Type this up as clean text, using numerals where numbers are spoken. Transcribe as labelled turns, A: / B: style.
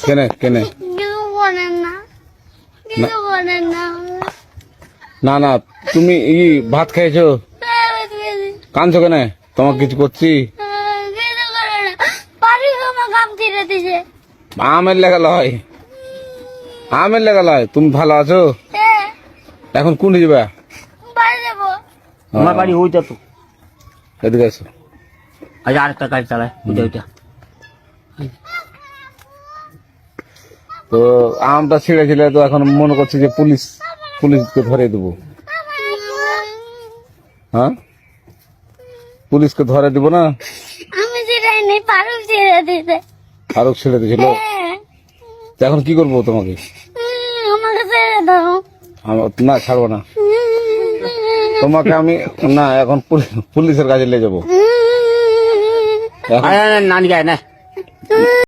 A: কেনে কেনে
B: কিছু বলেন না, কিছু বলেন না।
A: না না তুমি ভাত খাইছো? কাঁদছো কেন? তোমাকে কিছু করছি?
B: কিছু করে না, বাড়ি আমার কাম ছিঁড়ে দিছে।
A: আমের লেগা লয়, আমের লেগা লয়। তুমি ভালো আছো?
B: হ্যাঁ,
A: এখন কোন যাবা?
B: বাড়ি যাবো।
C: আমার বাড়ি ওইটা তো।
A: এদিকে আসো।
C: আজ আরেকটা গাড়ি চালায় ওইটা ওইটা।
A: তো আমটা ছিঁড়েছিল, তো এখন মনে করছি যে পুলিশকে ধরে দেবো। হ্যাঁ, পুলিশকে ধরে দিব না?
B: আমি ছিঁড়াই নেই, পারুক ছিঁড়ে দিতে।
A: ফারুক ছেড়ে দিয়েছিল।
B: হ্যাঁ,
A: তো এখন কি করবো তোমাকে?
B: আমাকে ছেড়ে দাও।
A: না ছাড়বো না তোমাকে আমি। না এখন পুলিশের কাছে নিয়ে যাবো। এখন
C: নানি গায়ে না